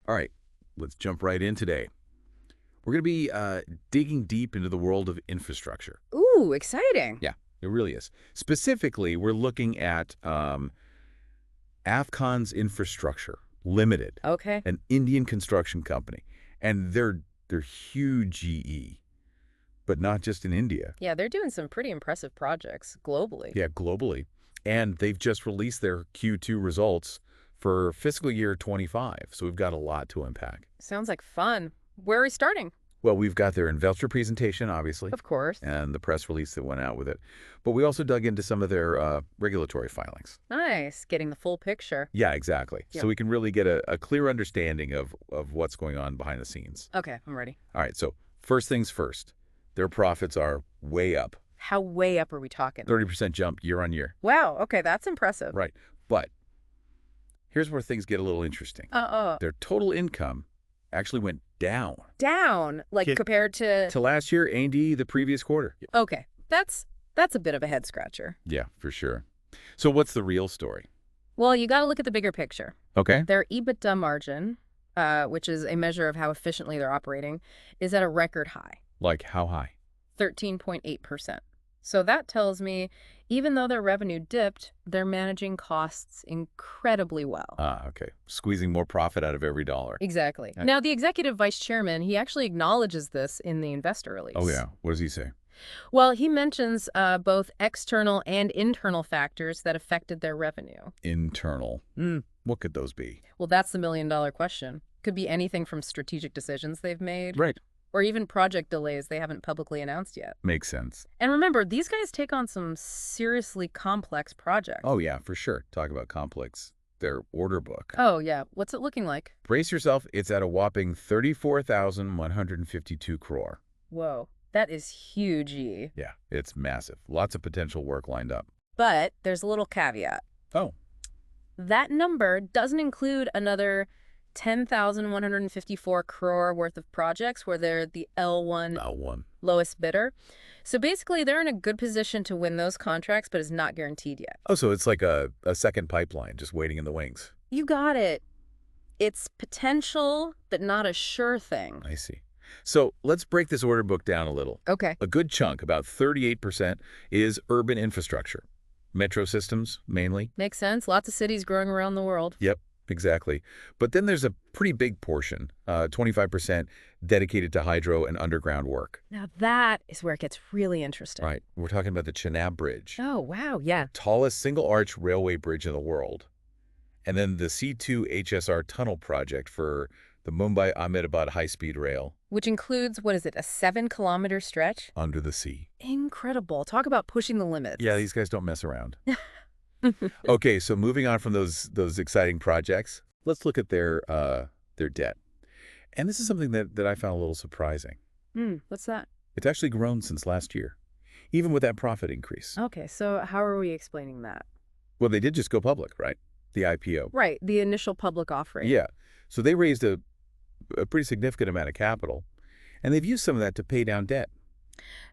All right, let's jump right in today. We're going to be digging deep into the world of infrastructure. Ooh, exciting. Yeah, it really is. Specifically, we're looking at Afcons Infrastructure Ltd, Okay. an Indian construction company. And they're huge GE, but not just in India. Yeah, they're doing some pretty impressive projects globally. Yeah, globally. And they've just released their Q2 results for fiscal year 25. So we've got a lot to unpack. Sounds like fun. Where are we starting? Well, we've got their investor presentation, obviously, Of course. and the press release that went out with it. But we also dug into some of their regulatory filings. Nice. Getting the full picture. Yeah, exactly. Yep. So we can really get a clear understanding of what's going on behind the scenes. Okay, I'm ready. All right, so first things first. Their profits are way up. How way up are we talking? 30% jump year on year. Wow, okay, that's impressive. Right. But here's where things get a little interesting. Their total income actually went down. Down, like Yeah. compared to... To last year, A&D, the previous quarter. Okay, that's a bit of a head scratcher. Yeah, for sure. So what's the real story? Well, you got to look at the bigger picture. Okay. Their EBITDA margin, which is a measure of how efficiently they're operating, is at a record high. Like how high? 13.8%. So that tells me even though their revenue dipped, they're managing costs incredibly well. Okay. Squeezing more profit out of every dollar. Exactly. Okay. Now, the executive vice chairman, he actually acknowledges this in the investor release. Oh, yeah. What does he say? Well, he mentions both external and internal factors that affected their revenue. Internal. What could those be? Well, that's the million-dollar question. Could be anything from strategic decisions they've made, Right. or even project delays they haven't publicly announced yet. Makes sense. And remember, these guys take on some seriously complex projects. Oh, yeah, for sure. Talk about complex. Their order book. Oh, yeah. What's it looking like? Brace yourself. It's at a whopping 34,152 crore. Whoa, that is huge. Yeah, it's massive. Lots of potential work lined up. But there's a little caveat. Oh. That number doesn't include another 10,154 crore worth of projects where they're the L1 lowest bidder. So basically, they're in a good position to win those contracts, but it's not guaranteed yet. Oh, so it's like a second pipeline just waiting in the wings. You got it. It's potential, but not a sure thing. I see. So let's break this order book down a little. Okay. A good chunk, about 38%, is urban infrastructure. Metro systems, mainly. Makes sense. Lots of cities growing around the world. Yep, exactly. But then there's a pretty big portion, 25%, dedicated to hydro and underground work. Now that is where it gets really interesting. Right. We're talking about the Chenab Bridge. Oh, wow. Yeah. Tallest single-arch railway bridge in the world. And then the C2 HSR tunnel project for the Mumbai-Ahmedabad high-speed rail. Which includes, what is it, a 7-kilometer stretch? Under the sea. Incredible. Talk about pushing the limits. Yeah, these guys don't mess around. Okay, so moving on from those exciting projects, let's look at their debt. And this is something that I found a little surprising. What's that? It's actually grown since last year, even with that profit increase. Okay, so how are we explaining that? Well, they did just go public, right? The IPO. Right, the initial public offering. Yeah. So they raised a pretty significant amount of capital, and they've used some of that to pay down debt.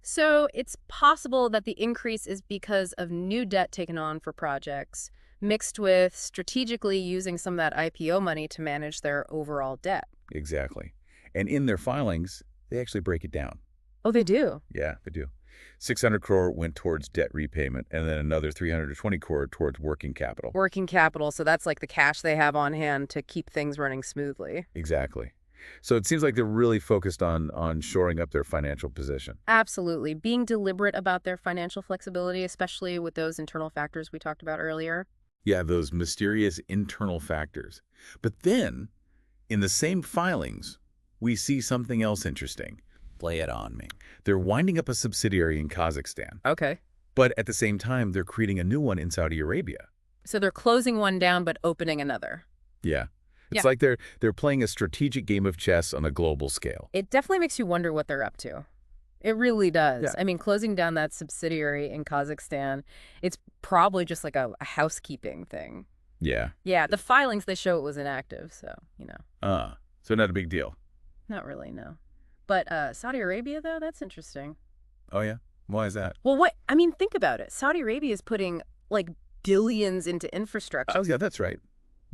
So it's possible that the increase is because of new debt taken on for projects, mixed with strategically using some of that IPO money to manage their overall debt. Exactly. And in their filings, they actually break it down. Oh, they do? Yeah, they do. 600 crore went towards debt repayment, and then another 320 crore towards working capital. Working capital, so that's like the cash they have on hand to keep things running smoothly. Exactly. So it seems like they're really focused on shoring up their financial position. Absolutely. Being deliberate about their financial flexibility, especially with those internal factors we talked about earlier. Yeah, those mysterious internal factors. But then, in the same filings, we see something else interesting. Lay it on me. They're winding up a subsidiary in Kazakhstan. Okay. But at the same time, they're creating a new one in Saudi Arabia. So they're closing one down but opening another. Yeah. It's like they're playing a strategic game of chess on a global scale. It definitely makes you wonder what they're up to. It really does. Yeah. I mean, closing down that subsidiary in Kazakhstan, it's probably just like a housekeeping thing. Yeah. Yeah, the filings, they show it was inactive, so, you know. So not a big deal. Not really, no. But Saudi Arabia, though, that's interesting. Oh, yeah? Why is that? Well, I mean, think about it. Saudi Arabia is putting, like, billions into infrastructure. Oh, yeah, that's right.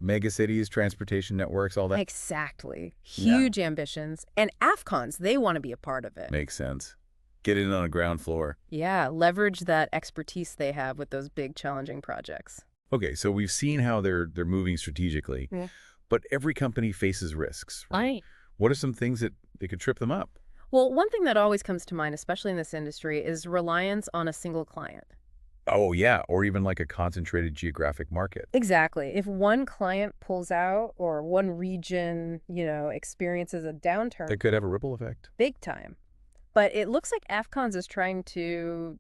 Megacities, transportation networks, all that. Exactly. Yeah. Huge ambitions. And Afcons, they want to be a part of it. Makes sense. Get in on the ground floor. Yeah, leverage that expertise they have with those big, challenging projects. Okay, so we've seen how they're moving strategically, Yeah. but every company faces risks, right? Right. What are some things that they could trip them up? Well, one thing that always comes to mind, especially in this industry, is reliance on a single client. Oh, yeah, or even like a concentrated geographic market. Exactly. If one client pulls out or one region, experiences a downturn, That could have a ripple effect. big time. But it looks like Afcons is trying to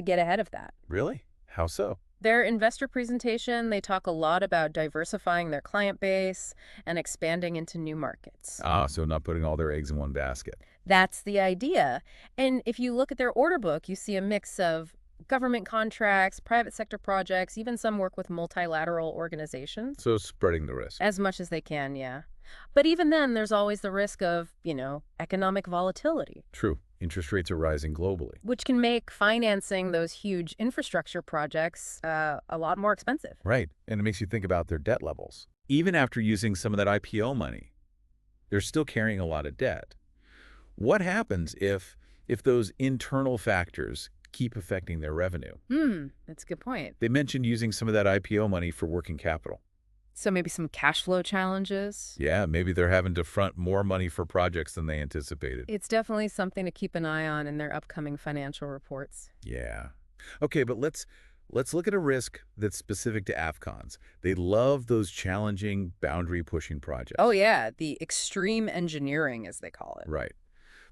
get ahead of that. Really? How so? Their investor presentation, they talk a lot about diversifying their client base and expanding into new markets. Ah, so not putting all their eggs in one basket. That's the idea. And if you look at their order book, you see a mix of government contracts, private sector projects, even some work with multilateral organizations. So spreading the risk. As much as they can, yeah. But even then, there's always the risk of, economic volatility, True. Interest rates are rising globally. which can make financing those huge infrastructure projects a lot more expensive. Right. And it makes you think about their debt levels. Even after using some of that IPO money, they're still carrying a lot of debt. What happens if those internal factors keep affecting their revenue? That's a good point. They mentioned using some of that IPO money for working capital. So maybe some cash flow challenges. Yeah, maybe they're having to front more money for projects than they anticipated. It's definitely something to keep an eye on in their upcoming financial reports. Yeah. Okay, but let's look at a risk that's specific to Afcons. They love those challenging, boundary-pushing projects. Oh, yeah, the extreme engineering, as they call it. Right.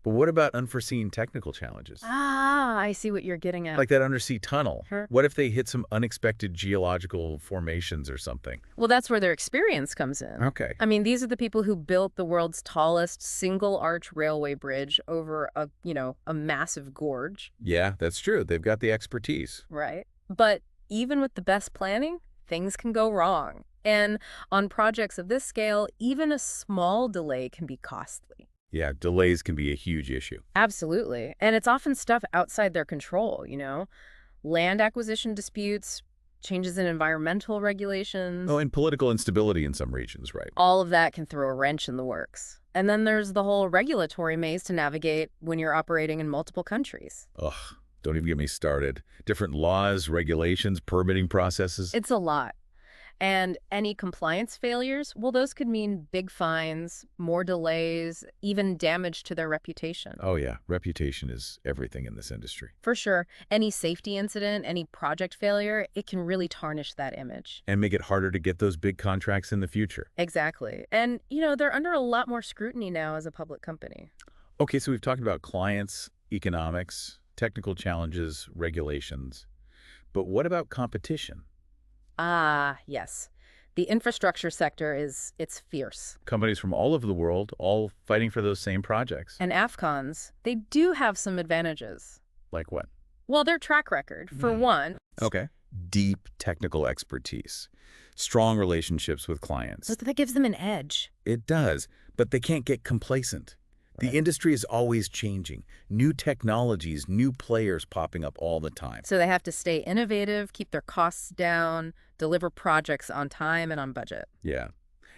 But what about unforeseen technical challenges? Ah, I see what you're getting at. Like that undersea tunnel. Sure. What if they hit some unexpected geological formations or something? Well, that's where their experience comes in. Okay. I mean, these are the people who built the world's tallest single-arch railway bridge over a massive gorge. Yeah, that's true. They've got the expertise. Right. But even with the best planning, things can go wrong. And on projects of this scale, even a small delay can be costly. Yeah, delays can be a huge issue. Absolutely. And it's often stuff outside their control, land acquisition disputes, changes in environmental regulations. Oh, and political instability in some regions, right? All of that can throw a wrench in the works. And then there's the whole regulatory maze to navigate when you're operating in multiple countries. Ugh, don't even get me started. Different laws, regulations, permitting processes. It's a lot. And any compliance failures, well, those could mean big fines, more delays, even damage to their reputation. Oh, yeah. Reputation is everything in this industry. For sure. Any safety incident, any project failure, it can really tarnish that image. And make it harder to get those big contracts in the future. Exactly. And, they're under a lot more scrutiny now as a public company. Okay, so we've talked about clients, economics, technical challenges, regulations. But what about competition? Ah, yes. The infrastructure sector it's fierce. Companies from all over the world, all fighting for those same projects. And Afcons, they do have some advantages. Like what? Well, their track record, for one. Okay. Deep technical expertise. Strong relationships with clients. So that gives them an edge. It does, but they can't get complacent. The industry is always changing. New technologies, new players popping up all the time. So they have to stay innovative, keep their costs down, deliver projects on time and on budget. Yeah.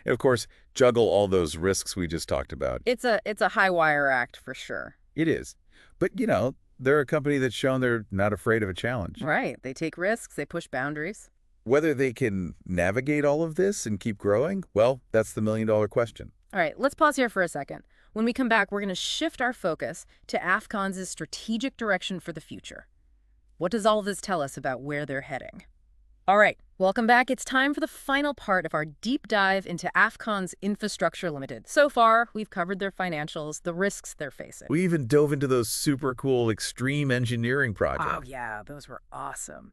And of course, juggle all those risks we just talked about. It's a high wire act for sure. It is. But, they're a company that's shown they're not afraid of a challenge. Right. They take risks, they push boundaries. Whether they can navigate all of this and keep growing, well, that's the million-dollar question. All right, let's pause here for a second. When we come back, we're going to shift our focus to Afcons' strategic direction for the future. What does all of this tell us about where they're heading? All right, welcome back. It's time for the final part of our deep dive into Afcons Infrastructure Ltd. So far, we've covered their financials, the risks they're facing. We even dove into those super cool extreme engineering projects. Oh, yeah, those were awesome.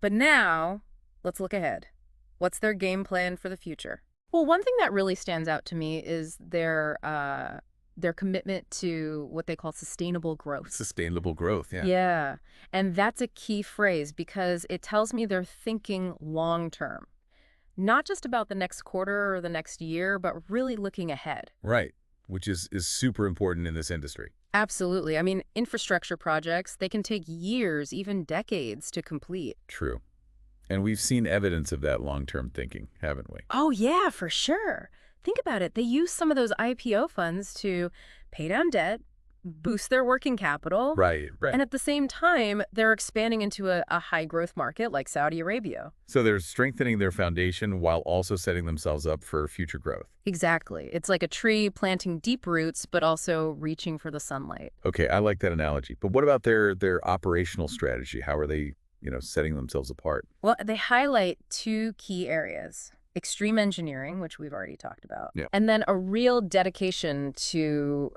But now, let's look ahead. What's their game plan for the future? Well, one thing that really stands out to me is their commitment to what they call sustainable growth. Sustainable growth, yeah. Yeah, and that's a key phrase because it tells me they're thinking long term. Not just about the next quarter or the next year, but really looking ahead. Right, which is super important in this industry. Absolutely. I mean, infrastructure projects, they can take years, even decades to complete. True. And we've seen evidence of that long-term thinking, haven't we? Oh, yeah, for sure. Think about it. They use some of those IPO funds to pay down debt, boost their working capital, Right, right. and at the same time, they're expanding into a high-growth market like Saudi Arabia. So they're strengthening their foundation while also setting themselves up for future growth. Exactly. It's like a tree planting deep roots, but also reaching for the sunlight. Okay, I like that analogy. But what about their operational strategy? How are they, setting themselves apart? Well, they highlight two key areas: extreme engineering, which we've already talked about, Yeah. and then a real dedication to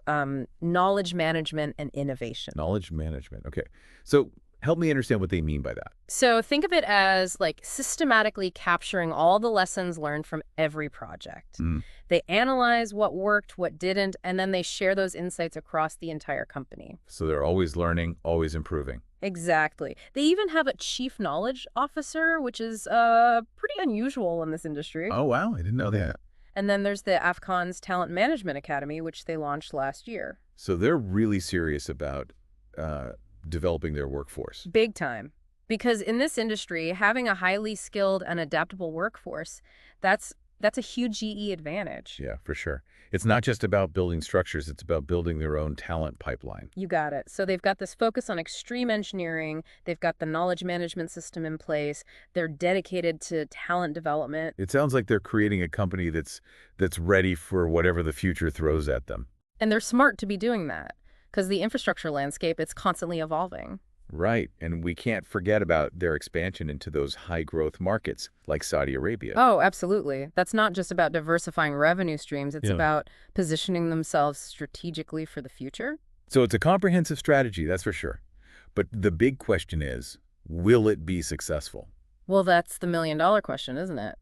knowledge management and innovation. Knowledge management. Okay. So help me understand what they mean by that. So think of it as like systematically capturing all the lessons learned from every project. Mm. They analyze what worked, what didn't, and then they share those insights across the entire company. So they're always learning, always improving. Exactly. They even have a chief knowledge officer, which is pretty unusual in this industry. Oh, wow. I didn't know that. And then there's the Afcons Talent Management Academy, which they launched last year. So they're really serious about developing their workforce. Big time. Because in this industry, having a highly skilled and adaptable workforce, that's a huge GE advantage. Yeah, for sure. It's not just about building structures. It's about building their own talent pipeline. You got it. So they've got this focus on extreme engineering. They've got the knowledge management system in place. They're dedicated to talent development. It sounds like they're creating a company that's ready for whatever the future throws at them. And they're smart to be doing that because the infrastructure landscape, it's constantly evolving. Right. And we can't forget about their expansion into those high-growth markets like Saudi Arabia. Oh, absolutely. That's not just about diversifying revenue streams. It's Yeah. about positioning themselves strategically for the future. So it's a comprehensive strategy, that's for sure. But the big question is, will it be successful? Well, that's the million-dollar question, isn't it?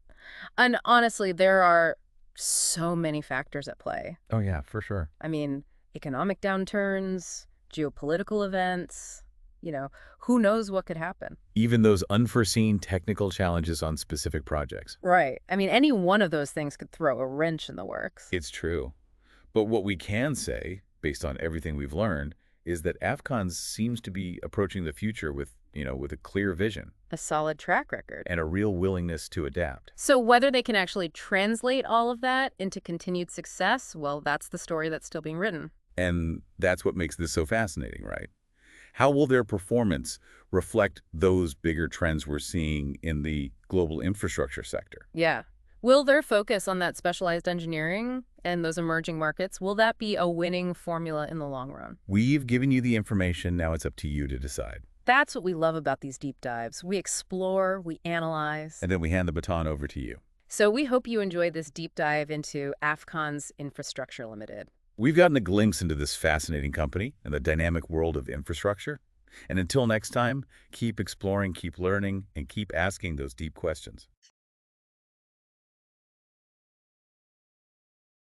And honestly, there are so many factors at play. Oh, yeah, for sure. I mean, economic downturns, geopolitical events, who knows what could happen? Even those unforeseen technical challenges on specific projects. Right. I mean, any one of those things could throw a wrench in the works. It's true. But what we can say, based on everything we've learned, is that Afcons seems to be approaching the future with a clear vision A solid track record. and a real willingness to adapt. So whether they can actually translate all of that into continued success, well, that's the story that's still being written. And that's what makes this so fascinating, right? How will their performance reflect those bigger trends we're seeing in the global infrastructure sector? Yeah. Will their focus on that specialized engineering and those emerging markets, will that be a winning formula in the long run? We've given you the information, now it's up to you to decide. That's what we love about these deep dives. We explore, we analyze. And then we hand the baton over to you. So we hope you enjoyed this deep dive into Afcons Infrastructure Ltd. We've gotten a glimpse into this fascinating company and the dynamic world of infrastructure. And until next time, keep exploring, keep learning, and keep asking those deep questions.